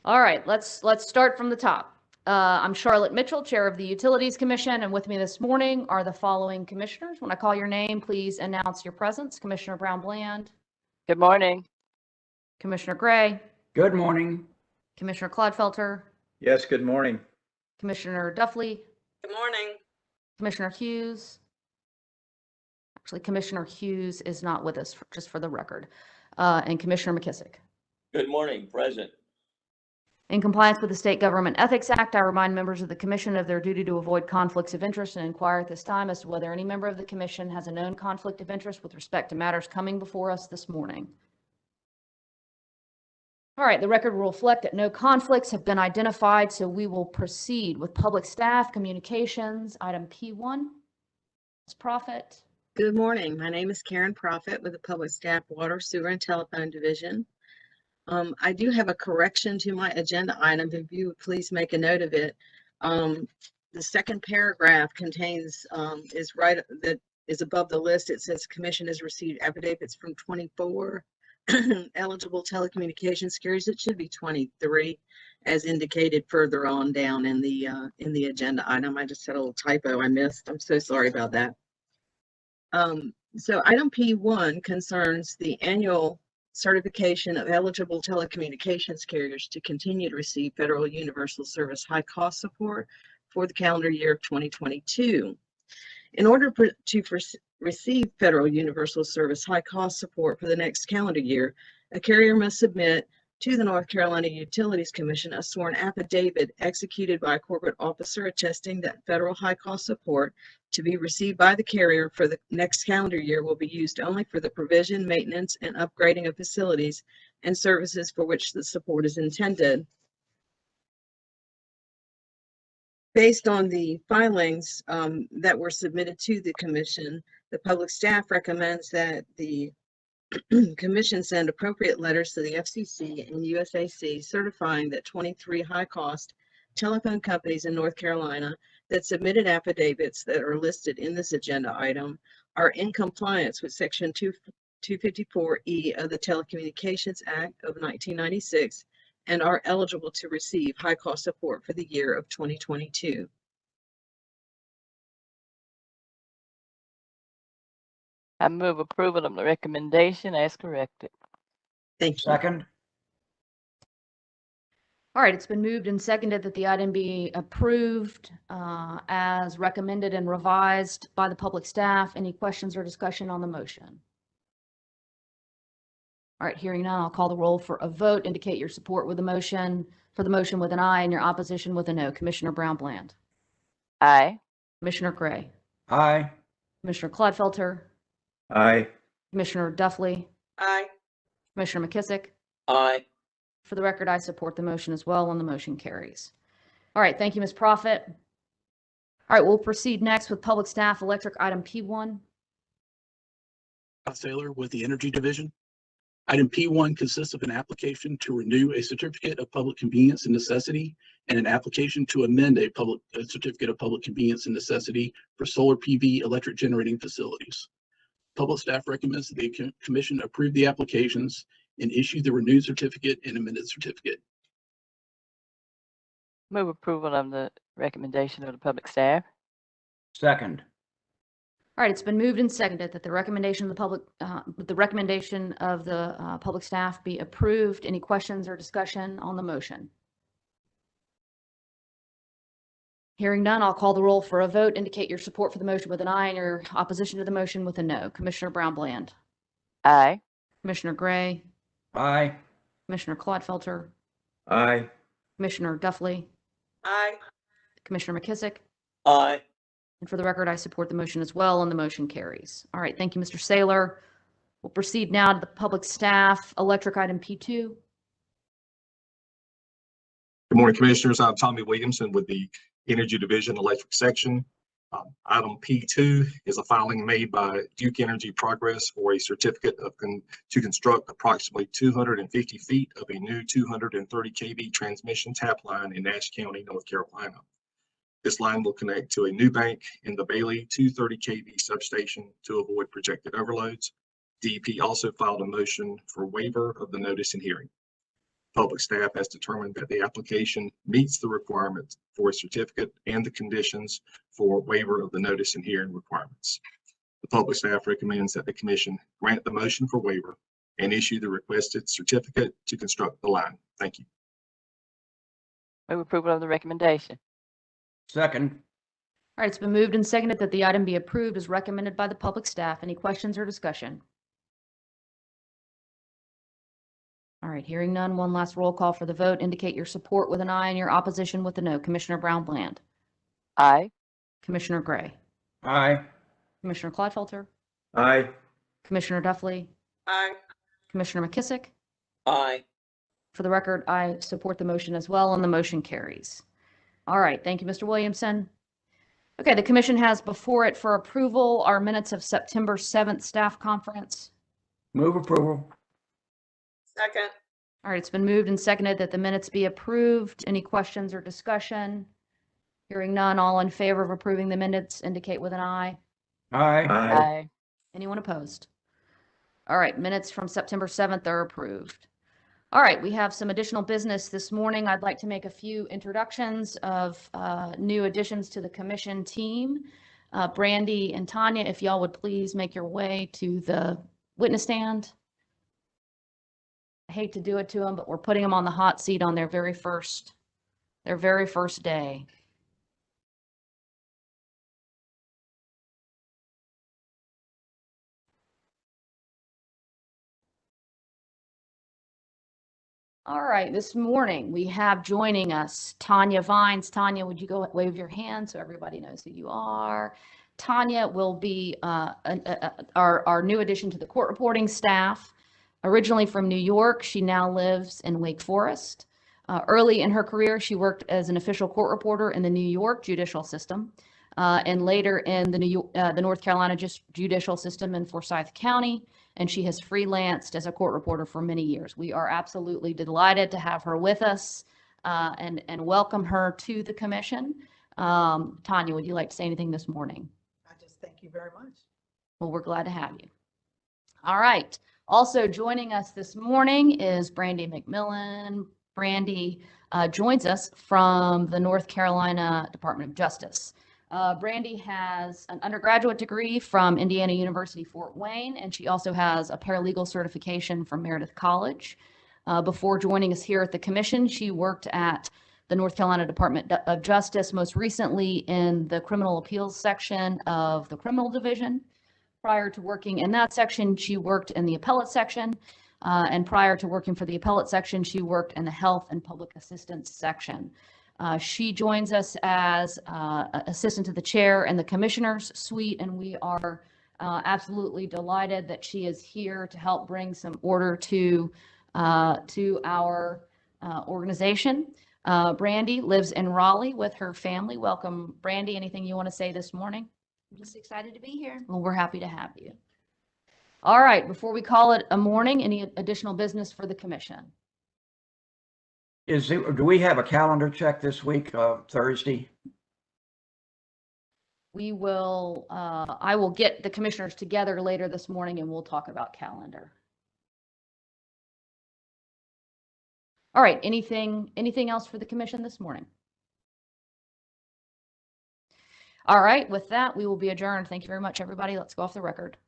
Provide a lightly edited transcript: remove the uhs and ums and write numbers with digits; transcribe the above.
All right, let's start from the top. I'm Charlotte Mitchell, Chair of the Utilities Commission, and with me this morning are the following commissioners. When I call your name, please announce your presence. Commissioner Brown-Bland. Good morning. Commissioner Gray. Good morning. Commissioner Clodfelter. Yes, good morning. Commissioner Duffley. Good morning. Commissioner Hughes. Actually, Commissioner Hughes is not with us, just for the record. And Commissioner McKissick. Good morning, present. In compliance with the State Government Ethics Act, I remind members of the Commission of their duty to avoid conflicts of interest and inquire at this time as to whether any member of the Commission has a known conflict of interest with respect to matters coming before us this morning. All right, the record will reflect that no conflicts have been identified, so we will proceed with Public Staff Communications, item P1. Ms. Profit. Good morning. My name is Karen Profit with the Public Staff Water, Sewer, and Telephone Division. I do have a correction to my agenda item. If you would please make a note of it. The second paragraph contains, that is above the list. It says Commission has received affidavits from 24 eligible telecommunications carriers. It should be 23 as indicated further on down in the agenda item. I just had a little typo I missed. I'm so sorry about that. So item P1 concerns the annual certification of eligible telecommunications carriers to continue to receive federal universal service high cost support for the calendar year of 2022. In order to receive federal universal service high cost support for the next calendar year, a carrier must submit to the North Carolina Utilities Commission a sworn affidavit executed by a corporate officer attesting that federal high cost support to be received by the carrier for the next calendar year will be used only for the provision, maintenance, and upgrading of facilities and services for which the support is intended. Based on the filings that were submitted to the Commission, the public staff recommends that the Commission send appropriate letters to the FCC and USAC certifying that 23 high-cost telephone companies in North Carolina that submitted affidavits that are listed in this agenda item are in compliance with Section 254E of the Telecommunications Act of 1996 and are eligible to receive high-cost support for the year of 2022. I move approval of the recommendation as corrected. Thank you. Second. All right, it's been moved and seconded that the item be approved as recommended and revised by the public staff. Any questions or discussion on the motion? All right, hearing none, I'll call the roll for a vote. Indicate your support with the motion, for the motion with an aye, and your opposition with a no. Commissioner Brown-Bland. Aye. Commissioner Gray. Aye. Commissioner Clodfelter. Aye. Commissioner Duffley. Aye. Commissioner McKissick. Aye. For the record, I support the motion as well, and the motion carries. All right, thank you, Ms. Profit. All right, we'll proceed next with Public Staff Electric, item P1. Saylor with the Energy Division. Item P1 consists of an application to renew a certificate of public convenience and necessity and an application to amend a certificate of public convenience and necessity for solar PV electric generating facilities. Public staff recommends that the Commission approve the applications and issue the renewed certificate and amended certificate. Move approval of the recommendation of the public staff. Second. All right, it's been moved and seconded that the recommendation of the public staff be approved. Any questions or discussion on the motion? Hearing none, I'll call the roll for a vote. Indicate your support for the motion with an aye and your opposition to the motion with a no. Commissioner Brown-Bland. Aye. Commissioner Gray. Aye. Commissioner Clodfelter. Aye. Commissioner Duffley. Aye. Commissioner McKissick. Aye. And for the record, I support the motion as well, and the motion carries. All right, thank you, Mr. Saylor. We'll proceed now to the public staff electric item P2. Good morning, Commissioners. I'm Tommy Williamson with the Energy Division Electric Section. Item P2 is a filing made by Duke Energy Progress for a certificate to construct approximately 250 feet of a new 230 kV transmission tap line in Nash County, North Carolina. This line will connect to a new bank in the Bailey 230 kV substation to avoid projected overloads. DEP also filed a motion for waiver of the notice and hearing. Public staff has determined that the application meets the requirements for a certificate and the conditions for waiver of the notice and hearing requirements. The public staff recommends that the commission grant the motion for waiver and issue the requested certificate to construct the line. Thank you. Move approval of the recommendation. Second. All right, it's been moved and seconded that the item be approved as recommended by the public staff. Any questions or discussion? All right, hearing none, one last roll call for the vote. Indicate your support with an aye and your opposition with a no. Commissioner Brown-Bland, Aye. Commissioner Gray, Aye. Commissioner Clodfelter, Aye. Commissioner Duffley, Aye. Commissioner McKissick. Aye. For the record, I support the motion as well, and the motion carries. All right, thank you, Mr. Williamson. Okay, the commission has before it for approval our minutes of September 7th staff conference. Move approval. Second. All right, it's been moved and seconded that the minutes be approved. Any questions or discussion? Hearing none, all in favor of approving the minutes indicate with an aye. Aye. Aye. Aye. Anyone opposed? All right, minutes from September 7th are approved. All right, we have some additional business this morning. I'd like to make a few introductions of new additions to the commission team. Brandy and Tanya, if y'all would please make your way to the witness stand. I hate to do it to them, but we're putting them on the hot seat on their very first day. All right, this morning we have joining us Tanya Vines. Tanya, would you go wave your hand so everybody knows who you are? Tanya will be our new addition to the court reporting staff. Originally from New York, she now lives in Wake Forest. Early in her career, she worked as an official court reporter in the New York judicial system, and later in the North Carolina judicial system in Forsyth County. And she has freelanced as a court reporter for many years. We are absolutely delighted to have her with us and welcome her to the commission. Tanya, would you like to say anything this morning? I just thank you very much. Well, we're glad to have you. All right. Also joining us this morning is Brandy Mcmillan. Brandy joins us from the North Carolina Department of Justice. Brandy has an undergraduate degree from Indiana University, Fort Wayne, and she also has a paralegal certification from Meredith College. Before joining us here at the commission, she worked at the North Carolina Department of Justice, most recently in the criminal appeals section of the criminal division. Prior to working in that section, she worked in the appellate section. And prior to working for the appellate section, she worked in the health and public assistance section. She joins us as assistant to the chair and the commissioner's suite, and we are absolutely delighted that she is here to help bring some order to our organization. Brandy lives in Raleigh with her family. Welcome, Brandy. Anything you want to say this morning? I'm just excited to be here. Well, we're happy to have you. All right, before we call it a morning, any additional business for the commission? Do we have a calendar check this week, Thursday? We will, I will get the commissioners together later this morning and we'll talk about calendar. All right, anything else for the commission this morning? All right, with that, we will be adjourned. Thank you very much, everybody. Let's go off the record.